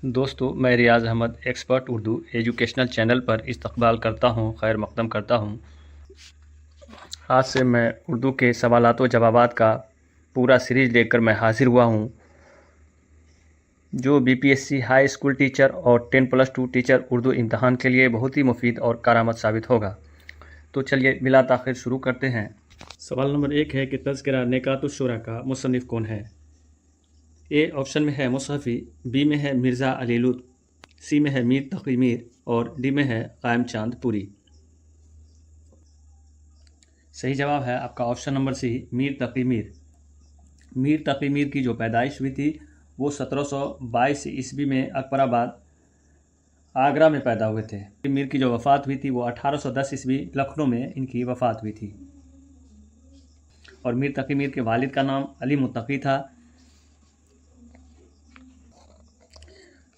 दोस्तों, मैं Riyaz Ahmad expert Urdu educational channel पर इस्तकबाल करता हूं, खैर मक़दम करता हूं। आज से मैं उर्दू के सवालात व जवाबात का पूरा सीरीज़ लेकर मैं हाज़िर हुआ हूं, जो बीपीएससी हाई स्कूल टीचर और 10+2 टीचर उर्दू इम्तहान के लिए बहुत ही मुफीद और कारआमद साबित होगा। तो चलिए बिला ताख़िर शुरू करते हैं। सवाल नंबर 1 है कि तज़किरा निकातुश्शुरा का मुसन्निफ़ कौन है। ए ऑप्शन में है मुसहफ़ी, बी में है मिर्ज़ा अली लुत्फ़, सी में है मीर तक़ी मीर और डी में है क़ायम चांद पुरी। सही जवाब है आपका option number C, Mir Taqi Mir. Mir Taqi Mir की जो पैदाइश हुई थी वो 1722 ईस्वी में अकबराबाद आगरा में पैदा हुए थे। मीर की जो वफ़ात हुई थी वो 1810 ईस्वी लखनऊ में इनकी वफ़ात हुई थी। और मीर तक़ी मीर के वालिद का नाम अली मुत्तक़ी था।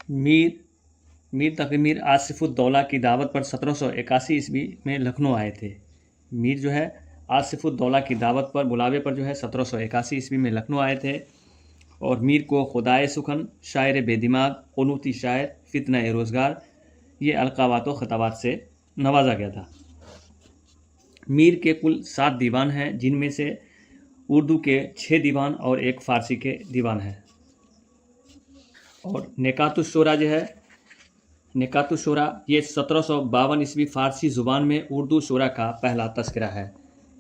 मीर तक़ी मीर आसिफ़ुद्दौला की दावत पर 1781 ईस्वी में लखनऊ आए थे। मीर जो है आसिफ़ुद्दौला की दावत पर बुलावे पर जो है 1781 ईस्वी में लखनऊ आए थे। और मीर को खुदाए सुखन, शायर बेदिमाग, क़ुनूती शायर, फ़ितना रोज़गार ये अलक़ाबात व ख़िताबात से नवाजा गया था। मीर के कुल 7 दीवान हैं, जिनमें से उर्दू के 6 दीवान और एक फ़ारसी के दीवान हैं। और निकातुश्शुरा जो है, निकातुश्शुरा ये 1752 ईस्वी फ़ारसी ज़ुबान में उर्दू शुरा का पहला तज़किरा है।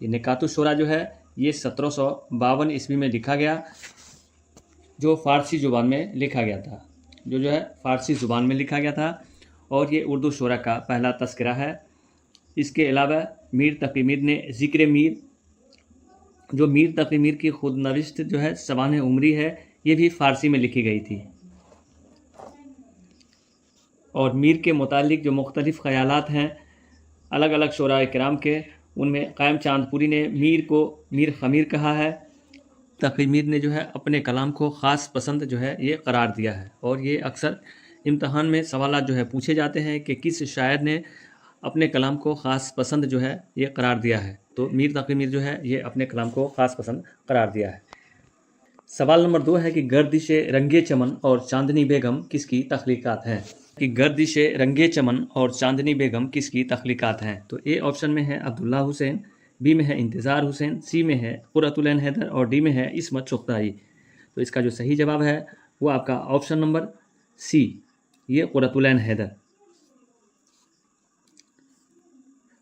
ये निकातुश्शुरा जो है ये 1752 ईस्वी में लिखा गया, जो फ़ारसी ज़ुबान में लिखा गया था, जो है फ़ारसी ज़ुबान में लिखा गया था। और ये उर्दू शुरा का पहला तज़किरा है। इसके अलावा मीर तक़ी मीर ने ज़िक्र मीर, जो मीर तक़ी मीर की खुद नविश्त जो है ज़बान उमरी है, ये भी फ़ारसी में लिखी गई थी। और मीर के मुतालिक जो मुख्तलिफ़ ख़यालात हैं अलग अलग शुराए किराम के, उनमें क़ायम चांदपुरी ने मीर को मीर ख़मीर कहा है। तक़ी मीर ने जो है अपने कलाम को ख़ास पसंद जो है ये करार दिया है। और ये अक्सर इम्तहान में सवालात जो है पूछे जाते हैं कि किस शायर ने अपने कलाम को ख़ास पसंद जो है ये करार दिया है। तो मीर तक़ी मीर जो है ये अपने कलाम को ख़ास पसंद करार दिया है। सवाल नंबर 2 है कि गर्दिश रंगे चमन और चांदनी बेगम किसकी तख्लीक़ात हैं। कि गर्दिश रंगे चमन और चांदनी बेगम किसकी तख्लीक़ात हैं। तो ए ऑप्शन में है अब्दुल्ला हुसैन, बी में है इंतज़ार हुसैन, सी में है क़ुर्रतुल ऐन हैदर और डी में है इस्मत चुग़ताई। तो इसका जो सही जवाब है वो आपका ऑप्शन नंबर सी, ये क़ुर्रतुल ऐन हैदर।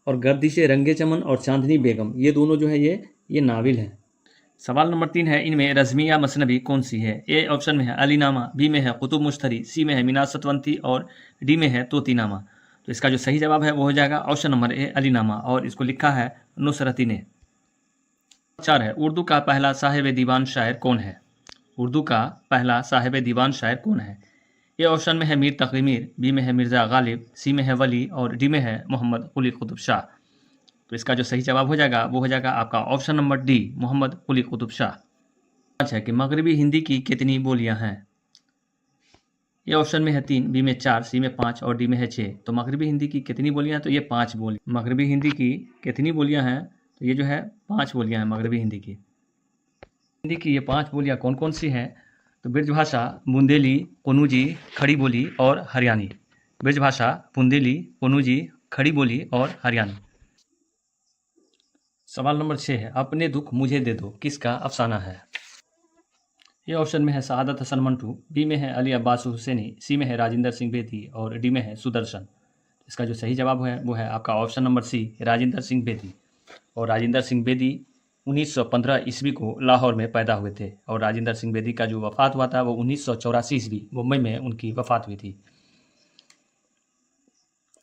और गर्दिश रंगे चमन और चांदनी बेगम ये दोनों जो है ये नाविल हैं। सवाल नंबर 3 है, इनमें रज़मिया मसनवी कौन सी है। ए ऑप्शन में है अलीनामा, बी में है कुतुब मुश्तरी, सी में है मीनार सतवंती और डी में है तोतीनामा। तो इसका जो सही जवाब है वो हो जाएगा ऑप्शन नंबर ए अलीनामा, और इसको लिखा है नुसरती ने। 4 है, उर्दू का पहला साहिब दीवान शायर कौन है। उर्दू का पहला साहिब दीवान शायर कौन है। ए ऑप्शन में है मीर तक़ी मीर, बी में है मिर्ज़ा गालिब, सी में है वली और डी में है मोहम्मद कुली कुतुब शाह। तो इसका जो सही जवाब हो जाएगा वो हो जाएगा आपका ऑप्शन नंबर डी, मोहम्मद कुली कुतुब शाह। अच्छा है कि मगरबी हिंदी की कितनी बोलियां हैं। ये ऑप्शन में है 3, बी में 4, सी में 5 और डी में है 6। तो मगरबी हिंदी की कितनी बोलियां, तो ये 5 बोली। मगरबी हिंदी की कितनी बोलियां हैं, तो ये जो है 5 बोलियां हैं मगरबी हिंदी की। हिंदी की ये 5 बोलियां कौन कौन सी हैं, तो ब्रजभाषा, बुंदेली, कनूजी, खड़ी बोली और हरियाणी। ब्रजभाषा, बुंदेली, कनूजी, खड़ी बोली और हरियाणी। सवाल नंबर 6 है, अपने दुख मुझे दे दो किसका अफसाना है। ये ऑप्शन में है सआदत हसन मंटू, बी में है अली अब्बास हुसैनी, सी में है राजिंदर सिंह बेदी और डी में है सुदर्शन। इसका जो सही जवाब है वो है आपका option number C, Rajinder Singh Bedi. और राजिंदर सिंह बेदी 1915 ईस्वी को लाहौर में पैदा हुए थे। और राजिंदर सिंह बेदी का जो वफ़ात हुआ था वो 1984 ईस्वी मुंबई में उनकी वफ़ात हुई थी।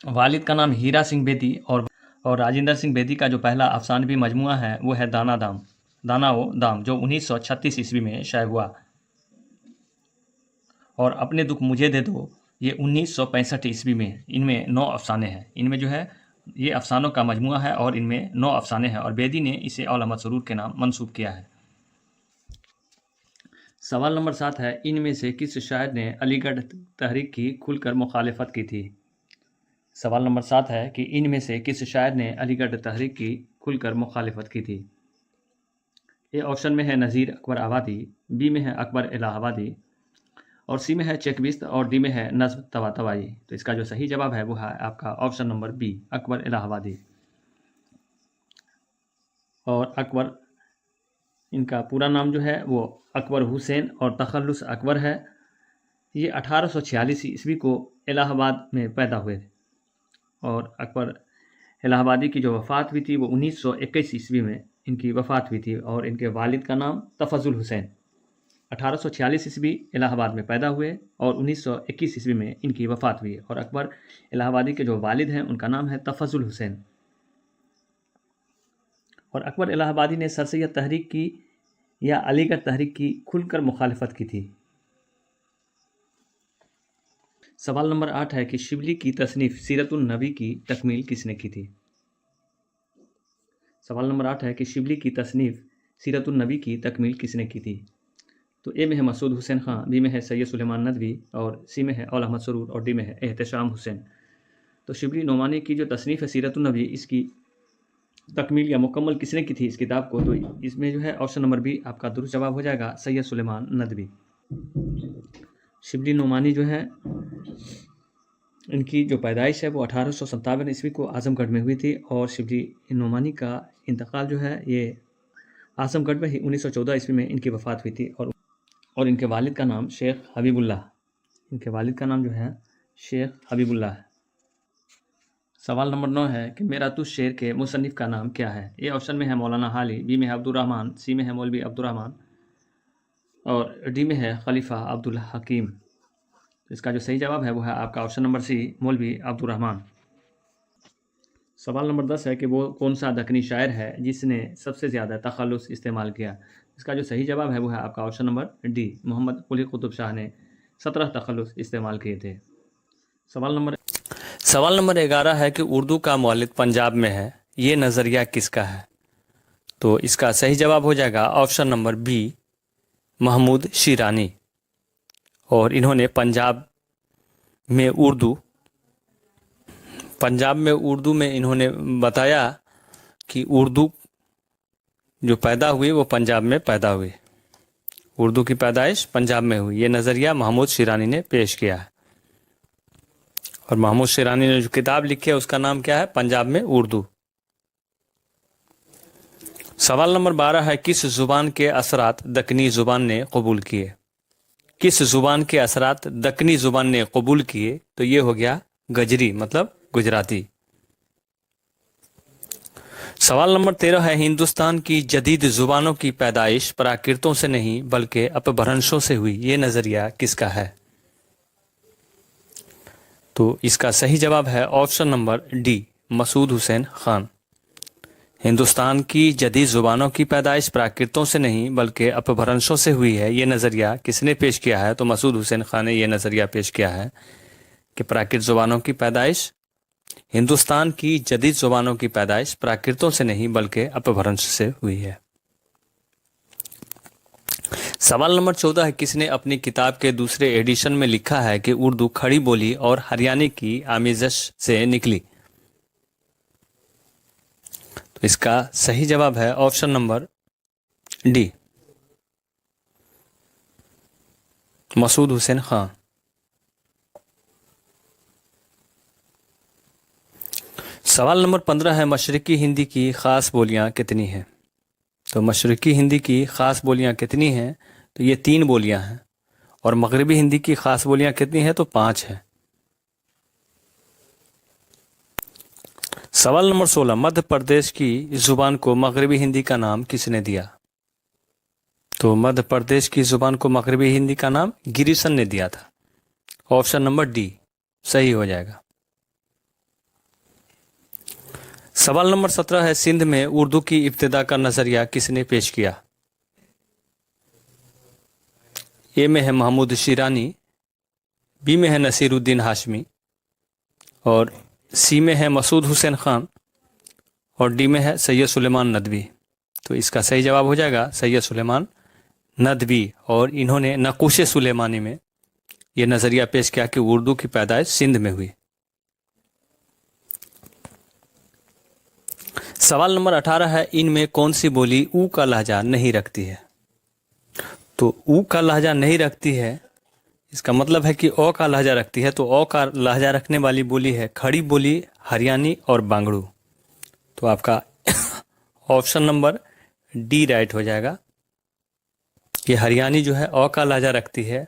वालिद का नाम हीरा सिंह बेदी और राजिंदर सिंह बेदी का जो पहला अफसानवी मजमुआ है वो है दाना वो दाम, जो 1936 ईस्वी में शाये हुआ। और अपने दुख मुझे दे दो ये 1965 ईस्वी में। इनमें 9 अफसाने हैं। इनमें जो है ये अफसानों का मजमुआ है और इनमें 9 अफसाने हैं और बेदी ने इसे औल अहमद सरूर के नाम मंसूब किया है। सवाल नंबर 7 है, इनमें से किस शायर ने अलीगढ़ तहरीक की खुलकर मुखालिफत की थी। सवाल नंबर 7 है कि इनमें से किस शायर ने अलीगढ़ तहरीक की खुलकर मुखालिफत की थी। ए ऑप्शन में है नज़ीर अकबर आबादी, बी में है अकबर इलाहाबादी और सी में है चेकबिस्त और डी में है नज्म तबातबाई। तो इसका जो सही जवाब है वो है आपका ऑप्शन नंबर बी, अकबर इलाहाबादी। और अकबर, इनका पूरा नाम जो है वो अकबर हुसैन और तखल्लुस अकबर है। ये 1846 ईस्वी को इलाहाबाद में पैदा हुए थे और अकबर इलाहाबादी की जो वफ़ात हुई थी वो 1921 ईस्वी में इनकी वफ़ात हुई थी। और इनके वालिद का नाम तफजुल हुसैन। 1846 ईस्वी इलाहाबाद में पैदा हुए और 1921 ईस्वी में इनकी वफ़ात हुई। और अकबर इलाहाबादी के जो वालिद हैं उनका नाम है तफजुल हुसैन। और अकबर इलाहाबादी ने सर सैयद तहरीक की या अलीगढ़ तहरीक की खुलकर मुखालफत की थी। सवाल नंबर 8 है कि शिबली की तसनीफ़ सीरतुन नबी की तकमील किसने की थी। सवाल नंबर 8 है कि शिबली की तसनीफ़ सीरतुन नबी की तकमील किसने की थी। तो ए में है मसूद हुसैन ख़ान, बी में है सैयद सुलेमान नदवी और सी में है औल अहमद सरूर और डी में है एहतशाम हुसैन। तो शिबली नोमानी की जो तसनीफ़ है सीरतुन नबी, इसकी तकमील या मुकम्मल किसने की थी इस किताब को। तो इसमें जो है ऑप्शन नंबर बी आपका दुरुस्त जवाब हो जाएगा, सैयद सुलेमान नदवी। शिबली नोमानी जो है इनकी जो पैदाइश है वो 1857 ईस्वी को आज़मगढ़ में हुई थी और शिबली नोमानी का इंतकाल जो है ये आज़मगढ़ में ही 1914 ईस्वी में इनकी वफ़ात हुई थी। और इनके वालिद का नाम शेख हबीबुल्लाह, इनके वालिद का नाम जो है शेख हबीबुल्लाह है। सवाल नंबर 9 है कि मेरा तुझ शेर के मुसन्निफ़ का नाम क्या है। ए ऑप्शन में है मौलाना हाली, बी में है अब्दुर्रहमान, सी में है मौलवी अब्दुर्रहमान और डी में है खलीफा अब्दुल हकीम। इसका जो सही जवाब है वो है आपका ऑप्शन नंबर सी, मौलवी अब्दुर्रहमान। सवाल नंबर 10 है कि वो कौन सा दक्कनी शायर है जिसने सबसे ज़्यादा तखल्लुस इस्तेमाल किया। इसका जो सही जवाब है वो है आपका ऑप्शन नंबर डी, मोहम्मद कुली कुतुब शाह ने 17 तखल्लुस इस्तेमाल किए थे। सवाल नंबर 11 है कि उर्दू का मौलिद पंजाब में है, ये नज़रिया किसका है। तो इसका सही जवाब हो जाएगा option number B, Mahmood Shirani. और इन्होंने पंजाब में उर्दू में इन्होंने बताया कि उर्दू जो पैदा हुई वो पंजाब में पैदा हुई, उर्दू की पैदाइश पंजाब में हुई। ये नज़रिया महमूद शिरानी ने पेश किया है और महमूद शिरानी ने जो किताब लिखी है उसका नाम क्या है, पंजाब में उर्दू। सवाल नंबर 12 है किस ज़ुबान के असरात दक्कनी ज़ुबान ने कबूल किए। किस ज़ुबान के असरात दक्कनी ज़ुबान ने कबूल किए। तो ये हो गया गजरी, मतलब गुजराती। सवाल नंबर 13 है हिंदुस्तान की जदीद ज़ुबानों की पैदाइश प्राकृतों से नहीं बल्कि अपभ्रंशों से हुई, ये नज़रिया किसका है। तो इसका सही जवाब है option number D, Masood Hussain Khan. Hindustan की जदीद ज़ुबानों की पैदाइश प्राकृतों से नहीं बल्कि अपभ्रंशों से हुई है, ये नज़रिया किसने पेश किया है। तो मसूद हुसैन खान ने यह नज़रिया पेश किया है कि प्राकृत ज़ुबानों की पैदाइश, हिंदुस्तान की जदीद ज़ुबानों की पैदाइश प्राकृतों से नहीं बल्कि अपभ्रंश से हुई है। सवाल नंबर 14 है किसने अपनी किताब के दूसरे एडिशन में लिखा है कि उर्दू खड़ी बोली और हरियाणी की आमेज़श से निकली। तो इसका सही जवाब है option number D, Masood Hussain Khan. सवाल नंबर 15 है मशरिकी हिंदी की ख़ास बोलियां कितनी हैं। तो मशरिकी हिंदी की ख़ास बोलियां कितनी हैं। तो ये 3 बोलियां हैं। और मगरिबी हिंदी की ख़ास बोलियां कितनी हैं। तो 5 हैं। सवाल नंबर 16 मध्य प्रदेश की ज़ुबान को मगरिबी हिंदी का नाम किसने दिया। तो मध्य प्रदेश की ज़ुबान को मगरिबी हिंदी का नाम गिरिसन ने दिया था। ऑप्शन नंबर डी सही हो जाएगा। सवाल नंबर 17 है सिंध में उर्दू की इब्तिदा का नज़रिया किसने पेश किया। ए में है महमूद शिरानी, बी में है नसीरुद्दीन हाशमी और सी में है मसूद हुसैन खान और डी में है सैयद सुलेमान नदवी। तो इसका सही जवाब हो जाएगा सैयद सुलेमान नदवी। और इन्होंने नक़ूश सुलेमानी में यह नज़रिया पेश किया कि उर्दू की पैदाइश सिंध में हुई। सवाल नंबर 18 है इनमें कौन सी बोली ऊ का लहजा नहीं रखती है। तो ऊ का लहजा नहीं रखती है, इसका मतलब है कि ओ का लहजा रखती है, तो ओ का लहजा रखने वाली बोली है खड़ी बोली, हरियाणी और बांगड़ू। तो आपका ऑप्शन नंबर डी राइट हो जाएगा। ये हरियाणी जो है ओ का लहजा रखती है,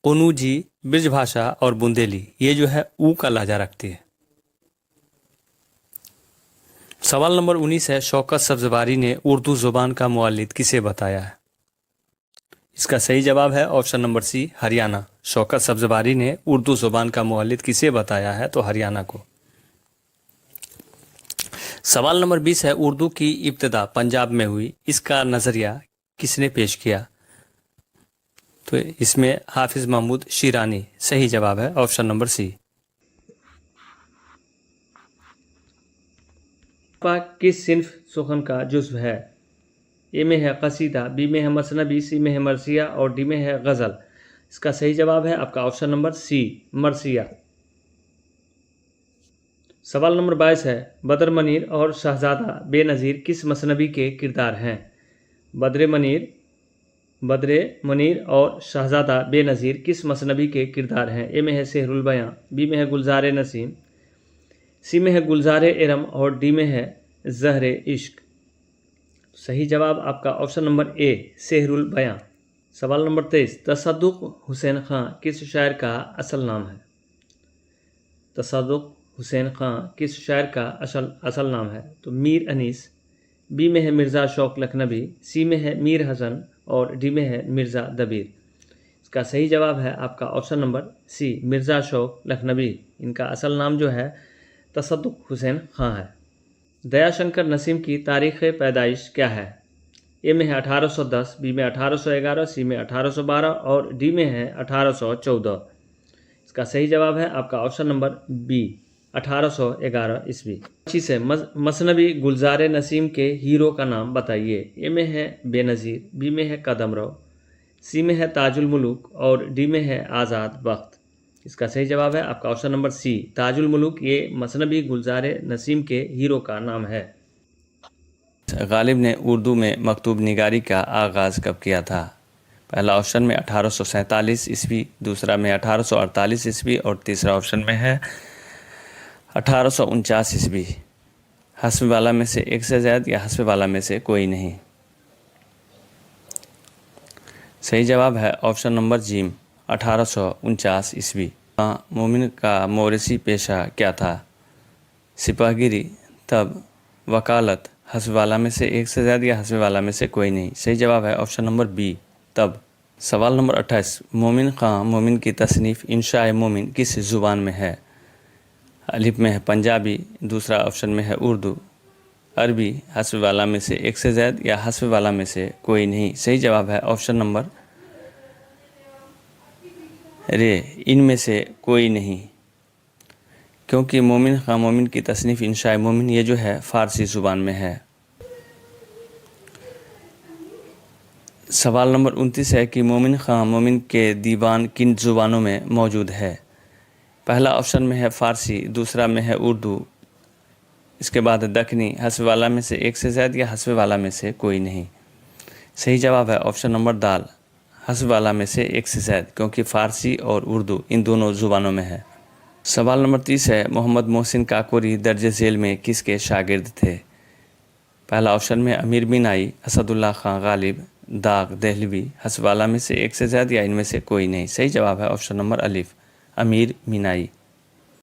कनूजी, ब्रजभाषा और बुंदेली ये जो है ऊ का लहजा रखती है। सवाल नंबर 19 है, शौकत सब्जवारी ने उर्दू जुबान का मुअल्लिद किसे बताया है? इसका सही जवाब है option number C, Haryana. Shaukat Sabzwari ने उर्दू जुबान का मुअल्लिद किसे बताया है? तो हरियाणा को। सवाल नंबर 20 है, उर्दू की इब्तिदा पंजाब में हुई, इसका नजरिया किसने पेश किया? तो इसमें हाफिज महमूद शिरानी सही जवाब है ऑप्शन नंबर सी। किस सिन्फ सुखन का जुज़्व है? ए में है कसीदा, बी में है मसनबी, सी में है मरसिया और डी में है गज़ल। इसका सही जवाब है आपका ऑप्शन नंबर सी, मरसिया। सवाल नंबर 22 है, बदर मनीर और शहजादा बेनज़ीर किस मसनबी के किरदार हैं? बदर मनीर और शहजादा बेनज़ीर किस मसनबी के किरदार हैं? ए में है सेहरुल बयां, बी में है गुलजार नसीम, सी में है गुलजार इरम और डी में है ज़हर इश्क। सही जवाब आपका ऑप्शन नंबर ए, सेहरुल बयां। सवाल नंबर 23, तसद्दुक़ हुसैन खां किस शायर का असल नाम है? तसद्दुक़ हुसैन खां किस शायर का असल नाम है? तो मीर अनीस, बी में है मिर्ज़ा शौक लखनवी, सी में है मीर हसन और डी में है मिर्ज़ा दबीर। इसका सही जवाब है आपका ऑप्शन नंबर सी, मिर्ज़ा शौक लखनवी। इनका असल नाम जो है तसद्दुक़ हुसैन खां है। दयाशंकर नसीम की तारीख़ पैदाइश क्या है? ए में है 1810, बी में 1811, सी में 1812 और डी में है 1814। इसका सही जवाब है आपका ऑप्शन नंबर बी, 1811 ईस्वी। 25 है, मसनबी गुलजार नसीम के हीरो का नाम बताइए। ए में है बेनज़ीर, बी में है कदमरव, सी में है ताजुल मुलूक और डी में है आज़ाद बख्त। इसका सही जवाब है आपका ऑप्शन नंबर सी, ताजुल मुलूक। ये मसनबी गुलजार नसीम के हीरो का नाम है। गालिब ने उर्दू में मकतूब निगारी का आगाज़ कब किया था? पहला ऑप्शन में 1847 ईस्वी, दूसरा में 1848 ईस्वी और तीसरा ऑप्शन में है 1849 ईस्वी। हस्ब वाला में से एक से ज़्यादा या हस्ब वाला में से कोई नहीं। सही जवाब है ऑप्शन नंबर जीम, 1849 ईस्वी। मोमिन का मौरिसी पेशा क्या था? सिपाहीगिरी, तब, वकालत। हस्ब वाला में से एक से ज़्यादा या हस्ब वाला में से कोई नहीं। सही जवाब है ऑप्शन नंबर बी, तब। सवाल नंबर 28, मोमिन खां मोमिन की तसनीफ़ इंशाए मोमिन किस ज़ुबान में है? अलिफ में है पंजाबी, दूसरा ऑप्शन में है उर्दू, अरबी। हस्ब वाला में से एक से ज़्यादा या हस्ब वाला में से कोई नहीं। सही जवाब है ऑप्शन नंबर रे, इनमें से कोई नहीं, क्योंकि मोमिन खां मोमिन की तसनीफ़ इंशाए मोमिन ये जो है फ़ारसी ज़ुबान में है। सवाल नंबर 29 है कि मोमिन खां मोमिन के दीवान किन ज़ुबानों में मौजूद है? पहला ऑप्शन में है फ़ारसी, दूसरा में है उर्दू, इसके बाद दक्कनी। हस्ब वाला में से एक से ज़्यादा या हस्ब वाला में से कोई नहीं। सही जवाब है ऑप्शन नंबर दाल, हस्ब वाला में से एक से ज़्यादा, क्योंकि फ़ारसी और उर्दू इन दोनों ज़ुबानों में है। सवाल नंबर 30 है, मोहम्मद मोहसिन काकोरी दर्ज झेल में किसके शागिर्द थे? पहला ऑप्शन में अमीर मीनाई, असदुल्ला खां गालिब, दाग दहलवी। हस्ब वाला में से एक से ज़्यादा या इनमें से कोई नहीं। सही जवाब है ऑप्शन नंबर अलिफ, अमीर मीनाई।